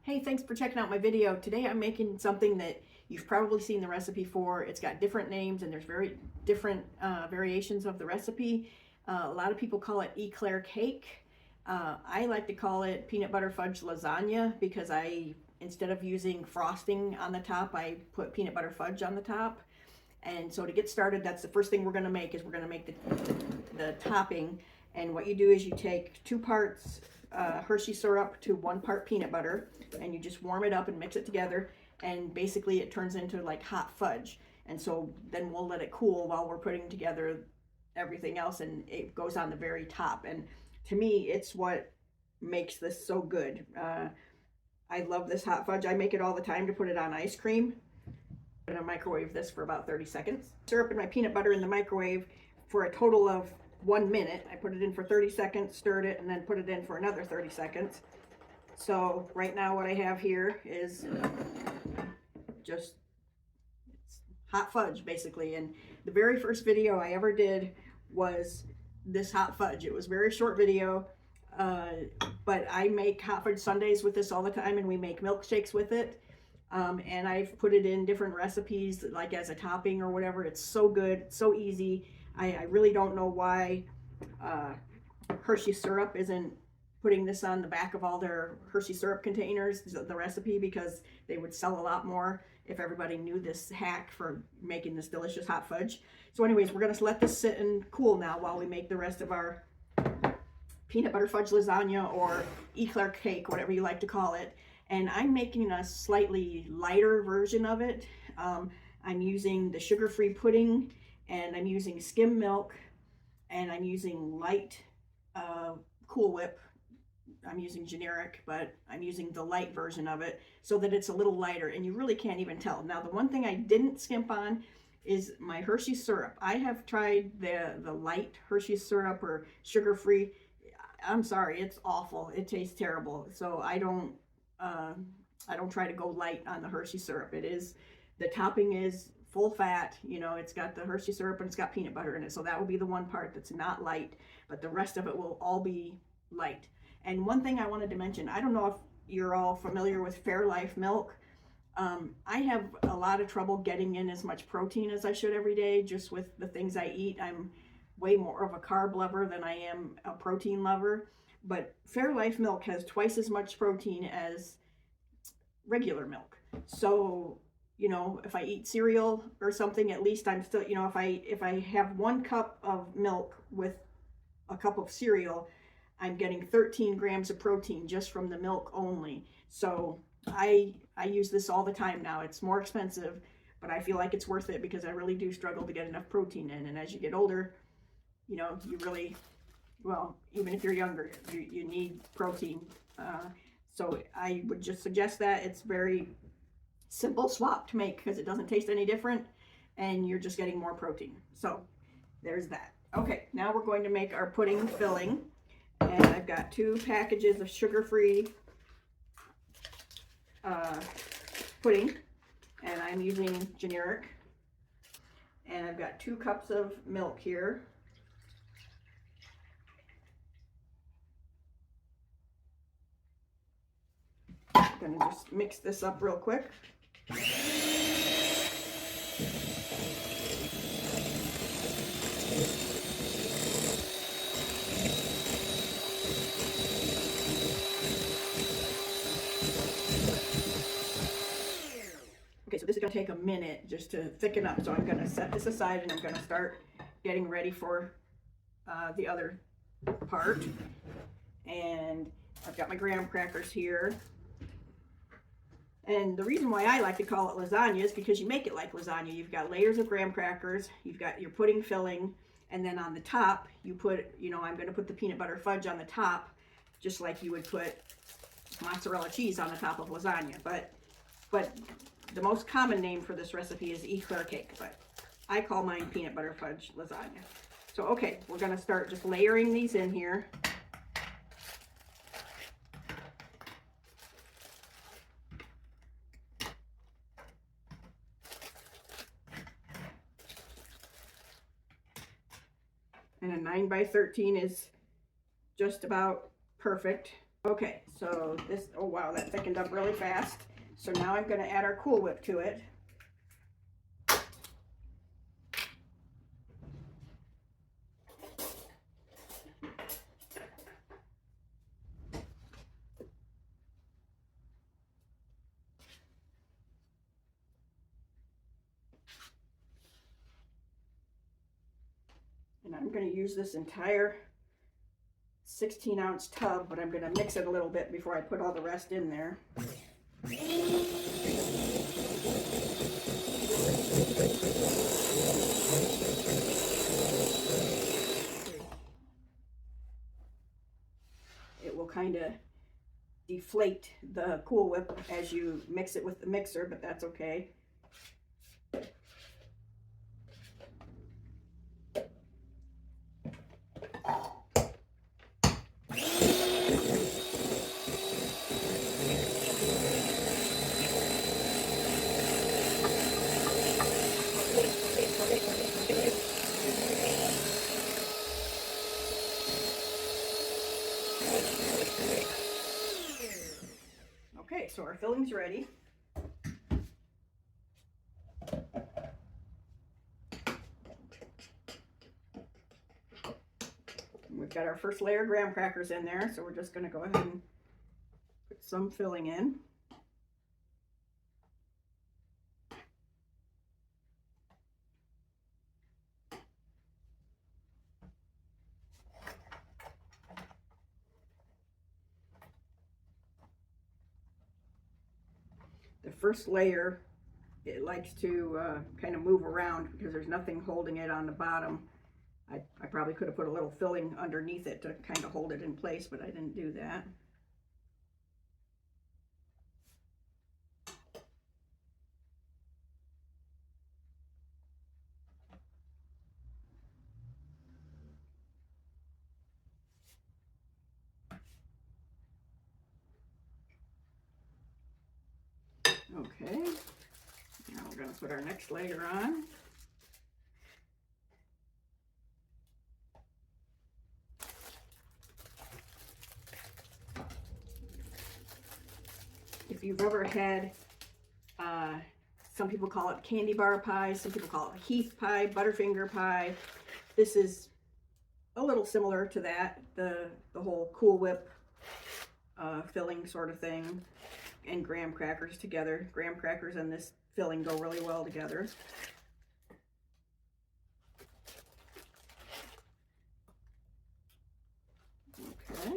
Hey, thanks for checking out my video. Today I'm making something that you've probably seen the recipe for. It's got different names and there's very different variations of the recipe. A lot of people call it Eclair Cake. I like to call it Peanut Butter Fudge Lasagna because instead of using frosting on the top, I put peanut butter fudge on the top. And so to get started, that's the first thing we're going to make is we're going to make the topping. And what you do is you take 2 parts Hershey syrup to 1 part peanut butter, and you just warm it up and mix it together, and basically it turns into like hot fudge. And so then we'll let it cool while we're putting together everything else, and it goes on the very top. And to me, it's what makes this so good. I love this hot fudge. I make it all the time to put it on ice cream. I'm gonna microwave this for about 30 seconds. Syrup and my peanut butter in the microwave for a total of 1 minute. I put it in for 30 seconds, stirred it, and then put it in for another 30 seconds. So right now what I have here is just hot fudge basically. And the very first video I ever did was this hot fudge. It was a very short video, but I make hot fudge sundaes with this all the time, and we make milkshakes with it. And I've put it in different recipes like as a topping or whatever. It's so good, so easy. I really don't know why Hershey syrup isn't putting this on the back of all their Hershey syrup containers, the recipe, because they would sell a lot more if everybody knew this hack for making this delicious hot fudge. So anyways, we're going to let this sit and cool now while we make the rest of our peanut butter fudge lasagna, or Eclair cake, whatever you like to call it. And I'm making a slightly lighter version of it. I'm using the sugar-free pudding, and I'm using skim milk, and I'm using light Cool Whip. I'm using generic, but I'm using the light version of it so that it's a little lighter, and you really can't even tell. Now, the one thing I didn't skimp on is my Hershey syrup. I have tried the light Hershey syrup or sugar-free. I'm sorry, it's awful. It tastes terrible. So I don't try to go light on the Hershey syrup. The topping is full fat, you know, it's got the Hershey syrup and it's got peanut butter in it. So that will be the one part that's not light, but the rest of it will all be light. And one thing I wanted to mention, I don't know if you're all familiar with Fairlife milk. I have a lot of trouble getting in as much protein as I should every day, just with the things I eat. I'm way more of a carb lover than I am a protein lover. But Fairlife milk has twice as much protein as regular milk. So, you know, if I eat cereal or something, at least I'm still, you know, if I have 1 cup of milk with a cup of cereal, I'm getting 13 grams of protein just from the milk only. So I use this all the time now. It's more expensive, but I feel like it's worth it because I really do struggle to get enough protein in. And as you get older, you know, you really, well, even if you're younger, you need protein. So I would just suggest that. It's very simple swap to make because it doesn't taste any different, and you're just getting more protein. So there's that. Okay, now we're going to make our pudding filling, and I've got 2 packages of sugar-free pudding, and I'm using generic, and I've got 2 cups of milk here. I'm gonna just mix this up real quick. Okay, so this is gonna take a minute just to thicken up. So I'm gonna set this aside, and I'm gonna start getting ready for the other part. And I've got my graham crackers here. And the reason why I like to call it lasagna is because you make it like lasagna. You've got layers of graham crackers, you've got your pudding filling, and then on the top you put, you know, I'm going to put the peanut butter fudge on the top, just like you would put mozzarella cheese on the top of lasagna. But the most common name for this recipe is Eclair cake, but I call mine peanut butter fudge lasagna. So okay, we're going to start just layering these in here. And a 9 by 13 is just about perfect. Okay, so this, oh wow, that thickened up really fast. So now I'm going to add our Cool Whip to it. And I'm going to use this entire 16-ounce tub, but I'm going to mix it a little bit before I put all the rest in there. It will kind of deflate the Cool Whip as you mix it with the mixer, but that's okay. Okay, so our filling's ready. We've got our first layer of graham crackers in there, so we're just going to go ahead and put some filling in. The first layer, it likes to kind of move around because there's nothing holding it on the bottom. I probably could have put a little filling underneath it to kind of hold it in place, but I didn't do that. Okay, now we're going to put our next layer on. If you've ever had, some people call it candy bar pie, some people call it Heath pie, Butterfinger pie. This is a little similar to that, the whole Cool Whip filling sort of thing, and graham crackers together. Graham crackers and this filling go really well together. Okay.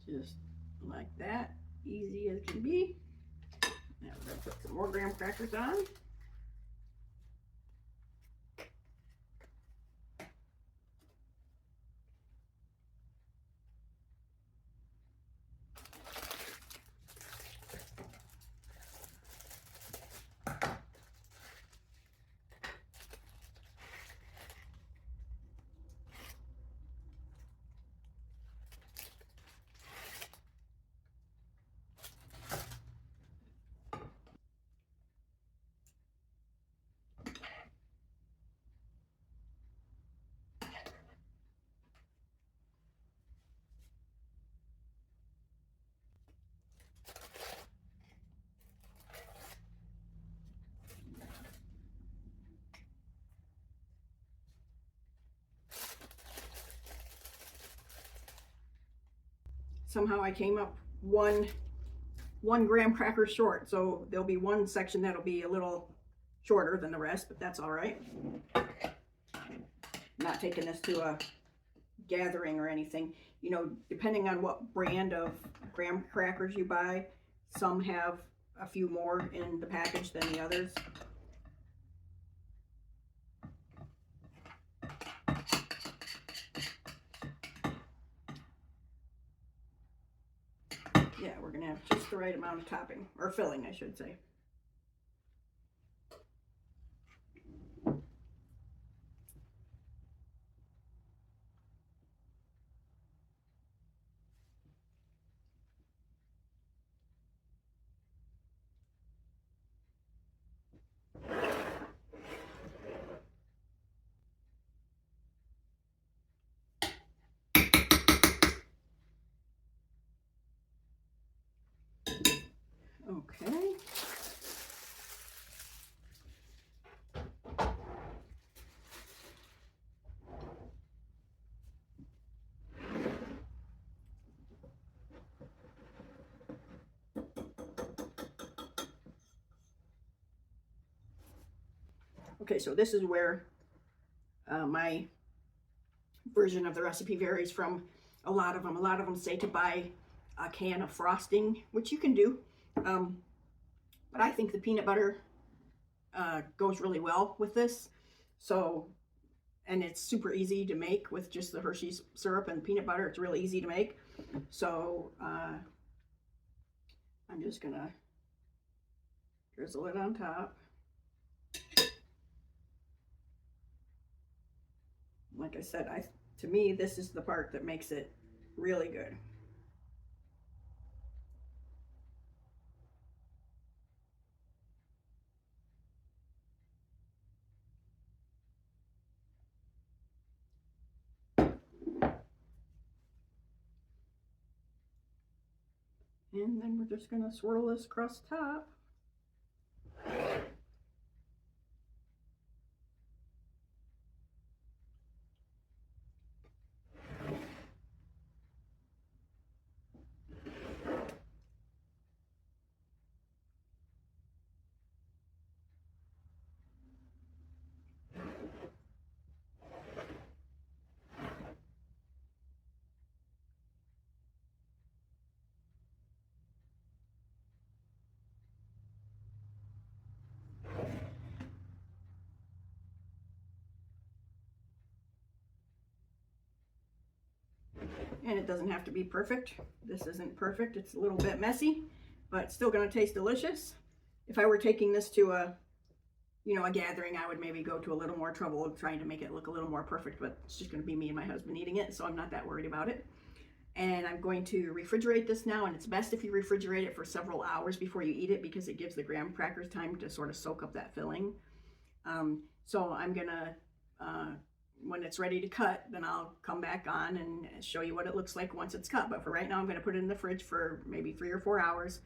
Just like that, easy as can be. Now we're going to put some more graham crackers on. Somehow I came up one graham cracker short, so there'll be one section that'll be a little shorter than the rest, but that's all right. I'm not taking this to a gathering or anything. You know, depending on what brand of graham crackers you buy, some have a few more in the package than the others. Yeah, we're gonna have just the right amount of topping, or filling, I should say. Okay. Okay, so this is where my version of the recipe varies from a lot of them. A lot of them say to buy a can of frosting, which you can do. But I think the peanut butter goes really well with this. So, and it's super easy to make with just the Hershey's syrup and peanut butter. It's really easy to make. So I'm just gonna drizzle it on top. Like I said, to me, this is the part that makes it really good. And then we're just gonna swirl this across the top. And it doesn't have to be perfect. This isn't perfect. It's a little bit messy, but still gonna taste delicious. If I were taking this to a gathering, I would maybe go to a little more trouble of trying to make it look a little more perfect, but it's just gonna be me and my husband eating it, so I'm not that worried about it. And I'm going to refrigerate this now, and it's best if you refrigerate it for several hours before you eat it because it gives the graham crackers time to sort of soak up that filling. So I'm gonna, when it's ready to cut, then I'll come back on and show you what it looks like once it's cut. But for right now, I'm gonna put it in the fridge for maybe 3 or 4 hours,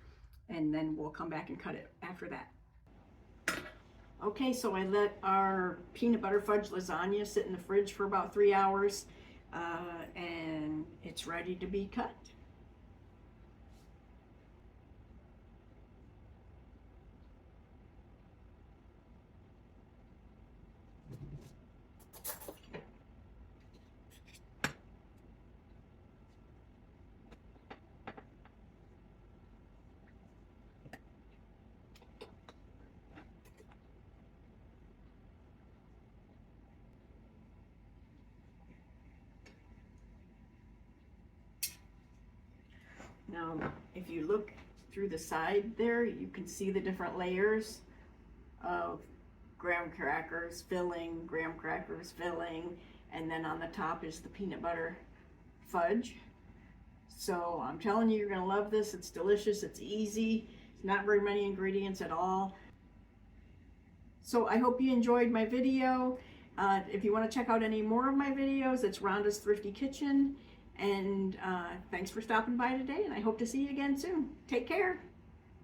and then we'll come back and cut it after that. Okay, so I let our peanut butter fudge lasagna sit in the fridge for about 3 hours, and it's ready to be cut. Now, if you look through the side there, you can see the different layers of graham crackers filling, and then on the top is the peanut butter fudge. So I'm telling you, you're gonna love this. It's delicious, it's easy, it's not very many ingredients at all. So I hope you enjoyed my video. If you want to check out any more of my videos, it's Rhonda's Thrifty Kitchen. And thanks for stopping by today, and I hope to see you again soon. Take care.